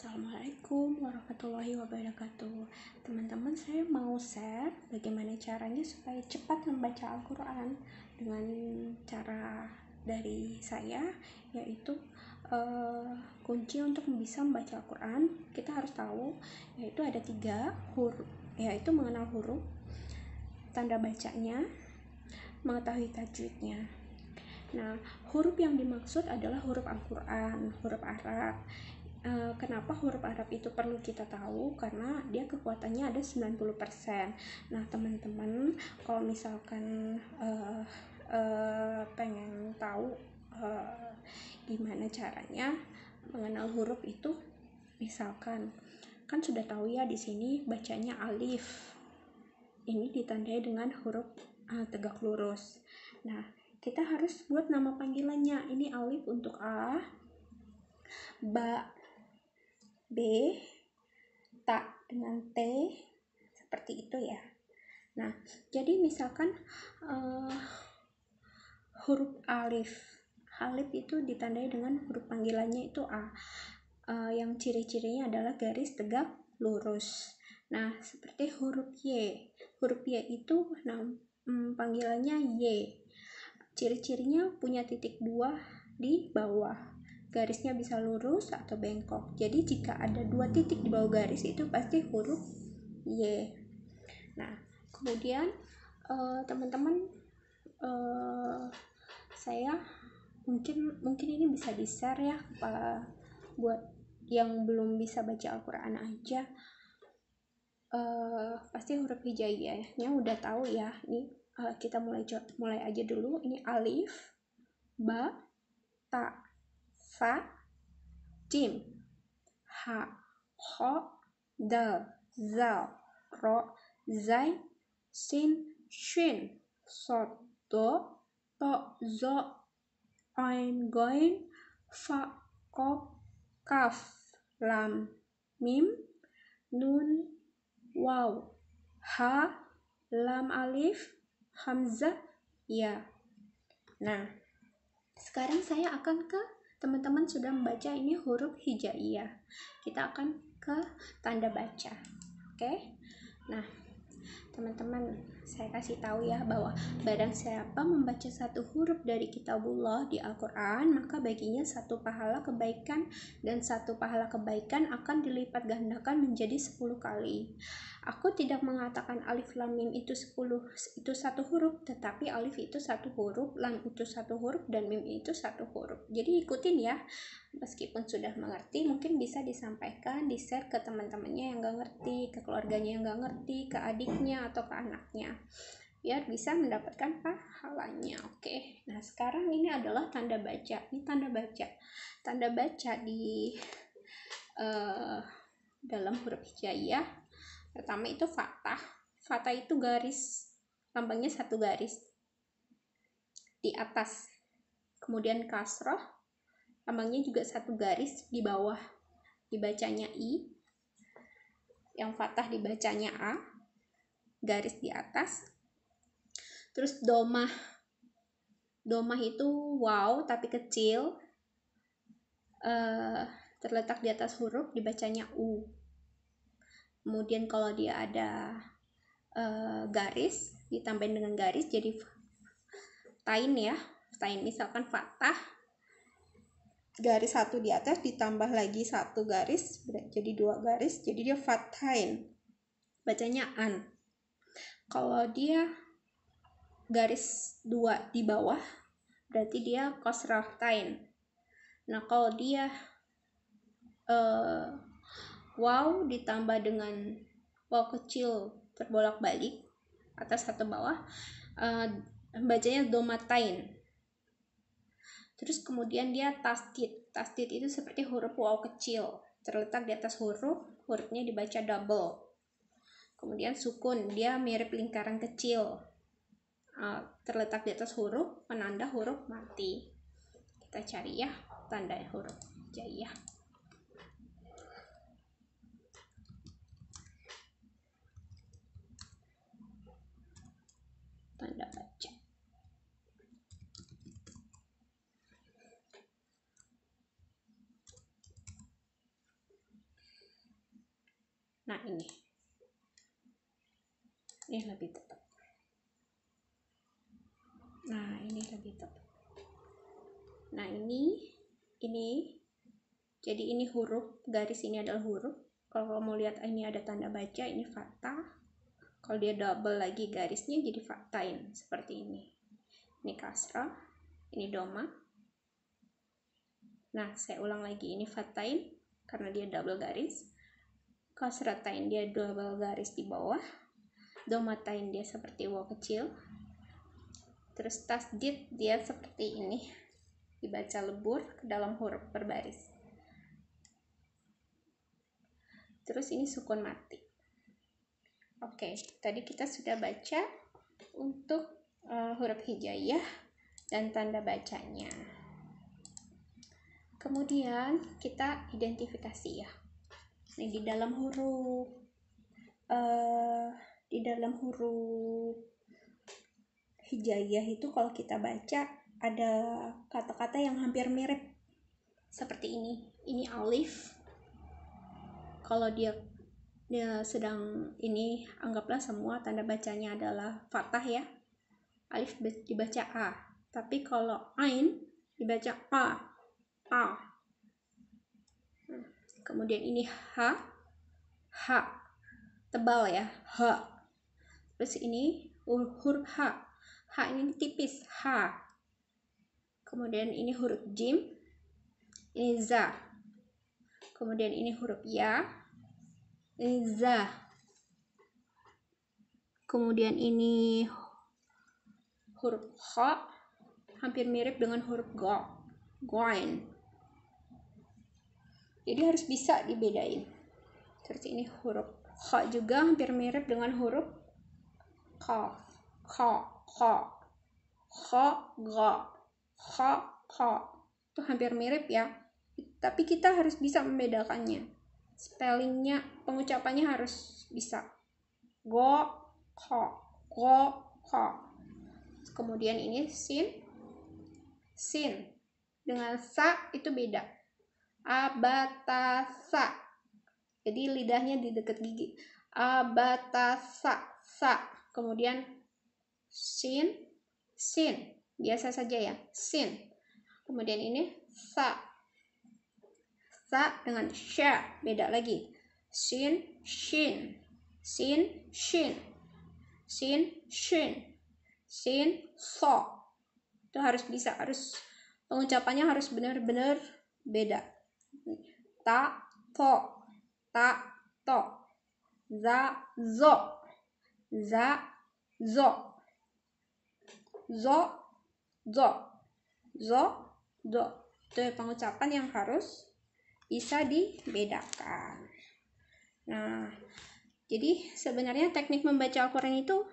Assalamualaikum warahmatullahi wabarakatuh. Teman-teman, saya mau share bagaimana caranya supaya cepat membaca Al-Quran dengan cara dari saya, yaitu kunci untuk bisa membaca Al-Quran. Kita harus tahu yaitu ada 3 huruf, yaitu mengenal huruf, tanda bacanya, mengetahui tajwidnya. Nah, huruf yang dimaksud adalah huruf Al-Quran, huruf Arab. Kenapa huruf Arab itu perlu kita tahu? Karena dia kekuatannya ada 90%. Nah, teman-teman, kalau misalkan pengen tahu gimana caranya mengenal huruf itu, misalkan kan sudah tahu ya, di sini bacanya alif. Ini ditandai dengan huruf tegak lurus. Nah, kita harus buat nama panggilannya. Ini alif untuk A, ba, B, ta dengan T, seperti itu ya. Nah, jadi misalkan huruf alif itu ditandai dengan huruf panggilannya itu A, yang ciri-cirinya adalah garis tegak lurus. Nah, seperti huruf Y itu panggilannya Y, ciri-cirinya punya titik 2 di bawah, garisnya bisa lurus atau bengkok. Jadi jika ada 2 titik di bawah garis itu pasti huruf Y. Nah, kemudian teman-teman, saya mungkin ini bisa di-share ya buat yang belum bisa baca Al-Quran aja. Pasti huruf hijaiyahnya udah tahu ya. Ini kita mulai aja dulu. Ini alif, ba, ta, fa, jim, ha, kho, dal, zal, ro, zai, sin, shin, sod, do, to, zo, ain, goin, fa, kof, kaf, lam, mim, nun, waw, ha, lam alif, hamzah, ya. Nah, sekarang saya akan ke teman-teman sudah membaca ini huruf hijaiyah. Kita akan ke tanda baca. Oke? Nah, teman-teman, saya kasih tahu ya bahwa barang siapa membaca 1 huruf dari kitabullah di Al-Quran, maka baginya 1 pahala kebaikan, dan 1 pahala kebaikan akan dilipat gandakan menjadi 10 kali. Aku tidak mengatakan alif lam mim itu 1 huruf, tetapi alif itu 1 huruf, lam itu 1 huruf, dan mim itu 1 huruf. Jadi ikutin ya. Meskipun sudah mengerti, mungkin bisa disampaikan, di-share ke teman-temannya yang gak ngerti, ke keluarganya yang gak ngerti, ke adiknya atau ke anaknya, biar bisa mendapatkan pahalanya. Oke. Nah, sekarang ini adalah tanda baca. Ini tanda baca. Tanda baca di dalam huruf hijaiyah. Pertama itu fathah. Fathah itu garis, lambangnya 1 garis di atas. Kemudian kasroh, lambangnya juga 1 garis di bawah, dibacanya I. Yang fathah dibacanya A, garis di atas. Terus domah. Domah itu waw tapi kecil, terletak di atas huruf, dibacanya U. Kemudian kalau dia ada garis, ditambahin dengan garis jadi tain ya. Tain, misalkan fathah, garis 1 di atas ditambah lagi 1 garis, jadi 2 garis, jadi dia fathain, bacanya an. Kalau dia garis 2 di bawah, berarti dia kasratain. Nah, kalau dia waw ditambah dengan waw kecil terbolak-balik atas atau bawah, bacanya domatain. Terus kemudian dia tasdid. Tasdid itu seperti huruf waw kecil, terletak di atas hurufnya dibaca double. Kemudian sukun, dia mirip lingkaran kecil, terletak di atas huruf, penanda huruf mati. Kita cari ya tanda huruf hijaiyah. Tanda baca. Nah, ini lebih tepat. Nah, ini lebih tepat. Nah, ini jadi ini huruf, garis ini adalah huruf. Kalau kamu lihat ini ada tanda baca, ini fathah. Kalau dia double lagi garisnya jadi fathain, seperti ini. Ini kasrah, ini doma. Nah, saya ulang lagi, ini fathain karena dia double garis. Kasratain dia double garis di bawah. Domatain dia seperti waw kecil. Terus tasdid dia seperti ini, dibaca lebur ke dalam huruf berbaris. Terus ini sukun mati. Oke, tadi kita sudah baca untuk huruf hijaiyah dan tanda bacanya. Kemudian kita identifikasi ya. Nah, di dalam huruf hijaiyah itu kalau kita baca ada kata-kata yang hampir mirip seperti ini. Ini alif. Kalau dia sedang ini, anggaplah semua tanda bacanya adalah fathah ya. Alif dibaca a. Tapi kalau ain dibaca a. Kemudian ini h. Tebal ya, h. Terus ini huruf h. H ini tipis, h. Kemudian ini huruf jim. Ini za. Kemudian ini huruf ya. Ini za. Kemudian ini huruf kha, hampir mirip dengan huruf ga. Goin. Jadi harus bisa dibedain. Terus ini huruf kha juga hampir mirip dengan huruf qaf. Kha, ga, kha. Itu hampir mirip ya. Tapi kita harus bisa membedakannya. Spellingnya, pengucapannya harus bisa. Go, kha. Kemudian ini sin. Dengan sa itu beda. Abatasa. Jadi lidahnya di dekat gigi. Abatasa, sa. Kemudian sin. Biasa saja ya, sin. Kemudian ini sa dengan sya, beda lagi. Sin, shin. So. Itu harus bisa, pengucapannya harus benar-benar beda. Ta, to. Za, zo. Itu pengucapan yang harus bisa dibedakan. Nah, jadi sebenarnya teknik membaca Al-Quran itu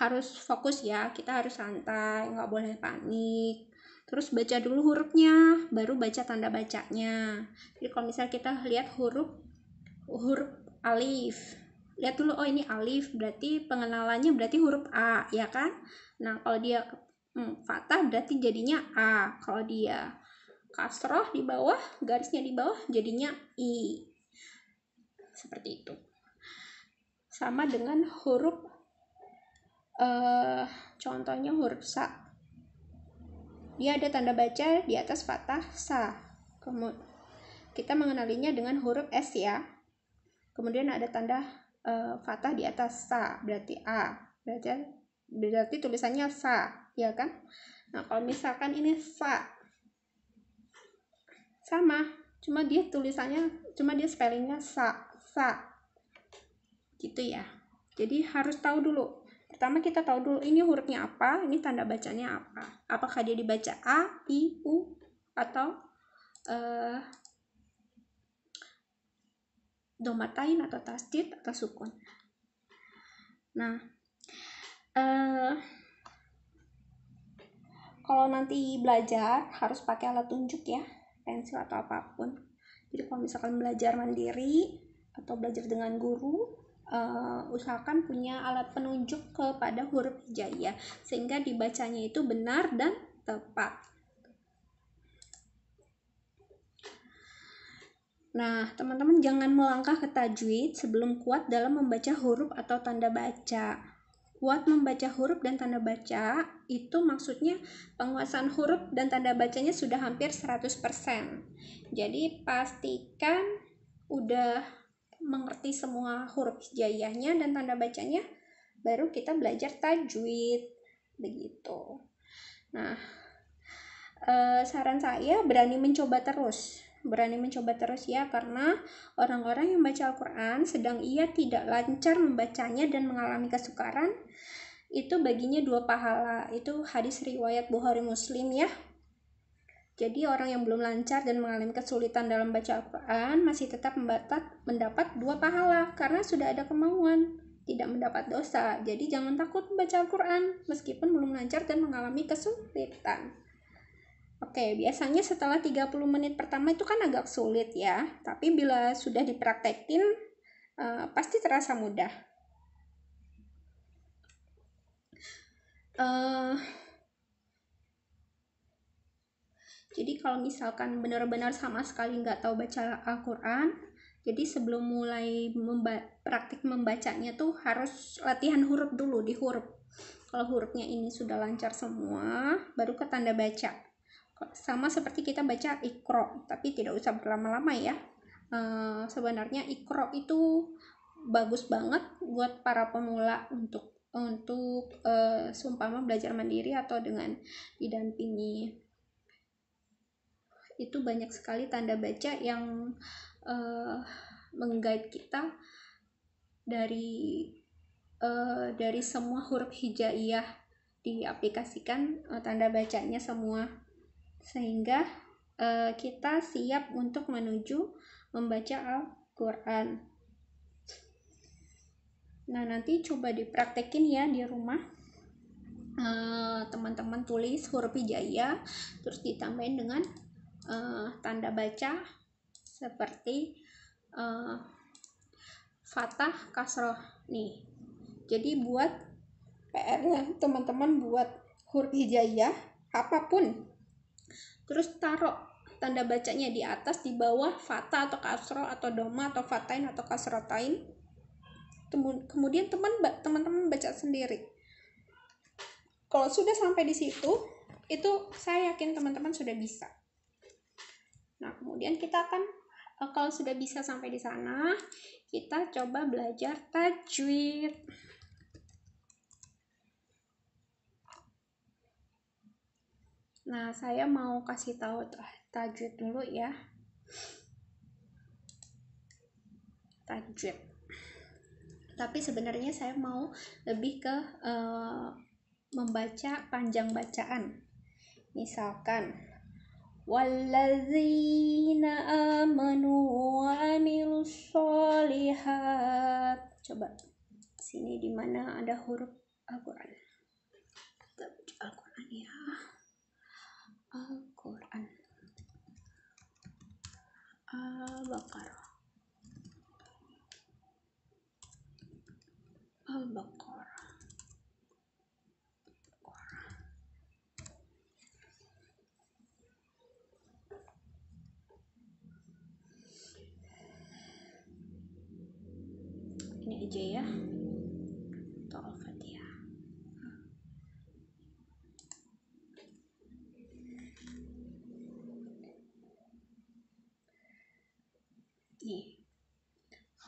harus fokus ya. Kita harus santai, nggak boleh panik. Terus baca dulu hurufnya, baru baca tanda bacanya. Jadi kalau misalnya kita lihat huruf alif, lihat dulu, oh ini alif, berarti pengenalannya berarti huruf A, ya kan? Nah, kalau dia fathah berarti jadinya A. Kalau dia kasroh di bawah, garisnya di bawah, jadinya I. Seperti itu. Sama dengan huruf, contohnya huruf sa. Dia ada tanda baca di atas fathah sa. Kemudian kita mengenalinya dengan huruf S ya. Kemudian ada tanda fathah di atas sa, berarti A. Berarti tulisannya sa, ya kan? Nah, kalau misalkan ini sa, sama, cuma dia spellingnya sa. Gitu ya. Jadi harus tahu dulu. Pertama kita tahu dulu ini hurufnya apa, ini tanda bacanya apa. Apakah dia dibaca A, I, U, atau domatain atau tasdid atau sukun. Nah, kalau nanti belajar harus pakai alat tunjuk ya, pensil atau apapun. Jadi kalau misalkan belajar mandiri atau belajar dengan guru, usahakan punya alat penunjuk kepada huruf hijaiyah sehingga dibacanya itu benar dan tepat. Nah, teman-teman jangan melangkah ke tajwid sebelum kuat dalam membaca huruf atau tanda baca. Kuat membaca huruf dan tanda baca itu maksudnya penguasaan huruf dan tanda bacanya sudah hampir 100%. Jadi pastikan udah mengerti semua huruf hijaiyahnya dan tanda bacanya, baru kita belajar tajwid. Begitu. Nah, saran saya berani mencoba terus ya, karena orang-orang yang baca Al-Quran sedang ia tidak lancar membacanya dan mengalami kesukaran, itu baginya 2 pahala. Itu hadis riwayat Bukhari Muslim ya. Jadi orang yang belum lancar dan mengalami kesulitan dalam baca Al-Quran masih tetap mendapat 2 pahala karena sudah ada kemauan, tidak mendapat dosa. Jadi jangan takut membaca Al-Quran meskipun belum lancar dan mengalami kesulitan. Oke, biasanya setelah 30 menit pertama itu kan agak sulit ya, tapi bila sudah dipraktekin pasti terasa mudah. Jadi kalau misalkan benar-benar sama sekali nggak tahu baca Al-Quran, jadi sebelum mulai praktik membacanya tuh harus latihan huruf dulu di huruf. Kalau hurufnya ini sudah lancar semua, baru ke tanda baca. Sama seperti kita baca Iqra, tapi tidak usah berlama-lama ya. Sebenarnya Iqra itu bagus banget buat para pemula untuk seumpama belajar mandiri atau dengan didampingi. Itu banyak sekali tanda baca yang meng-guide kita dari semua huruf hijaiyah, diaplikasikan tanda bacanya semua, sehingga kita siap untuk menuju membaca Al-Quran. Nah, nanti coba dipraktekin ya di rumah. Teman-teman tulis huruf hijaiyah, terus ditambahin dengan tanda baca seperti fathah, kasroh nih. Jadi buat PR-nya teman-teman buat huruf hijaiyah apapun, terus taruh tanda bacanya di atas, di bawah fathah atau kasroh atau doma atau fathain atau kasrotain. Kemudian teman-teman baca sendiri. Kalau sudah sampai di situ, itu saya yakin teman-teman sudah bisa. Nah, kemudian kita akan, kalau sudah bisa sampai di sana, kita coba belajar tajwid. Nah, saya mau kasih tahu tajwid dulu ya. Tajwid. Tapi sebenarnya saya mau lebih ke membaca panjang bacaan. Misalkan walladzina amanu wa amilus sholihat. Coba sini di mana ada huruf Al-Quran. Kita baca Al-Quran ya. Al-Quran. Al-Baqarah. Al-Baqarah. Ini aja ya. Al-Fatihah. Nih.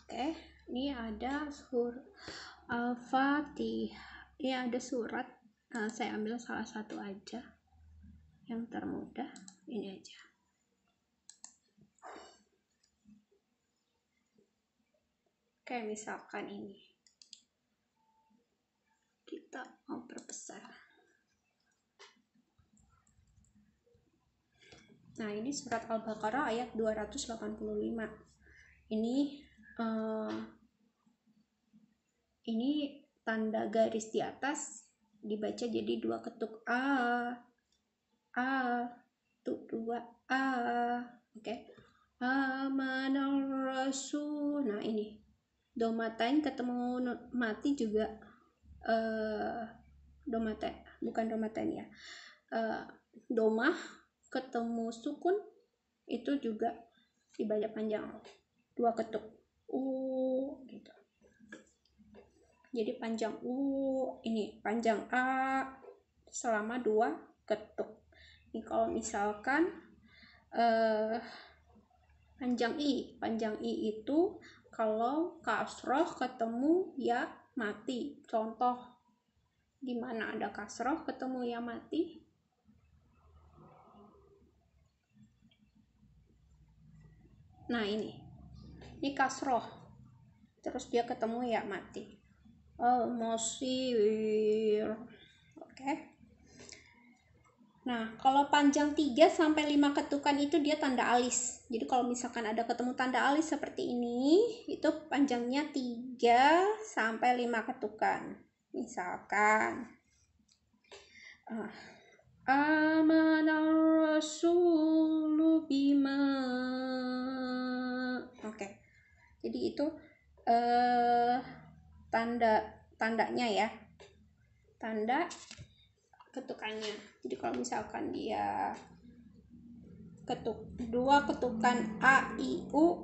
Oke, ini ada Al-Fatihah. Ini ada surat. Nah, saya ambil salah satu aja yang termudah. Ini aja. Oke, misalkan ini. Kita mau perbesar. Nah, ini surat Al-Baqarah ayat 285. Ini tanda garis di atas dibaca jadi 2 ketuk A, tuh 2 A, oke. Amanar Rasul. Nah, ini domatain ketemu mati juga, domatain, bukan domatain ya, domah ketemu sukun itu juga dibaca panjang, 2 ketuk gitu. Jadi panjang ini panjang A selama 2 ketuk. Ini kalau misalkan panjang I itu kalau kasroh ketemu ya mati. Contoh gimana ada kasroh ketemu ya mati? Nah ini kasroh terus dia ketemu ya mati. Al-Mosir. Oke. Nah, kalau panjang 3 sampai 5 ketukan itu dia tanda alis. Jadi kalau misalkan ada ketemu tanda alis seperti ini, itu panjangnya 3 sampai 5 ketukan. Misalkan Amanar Rasulu bima. Oke. Jadi itu tandanya ya. Tanda ketukannya. Jadi kalau misalkan dia 2 ketukan A I U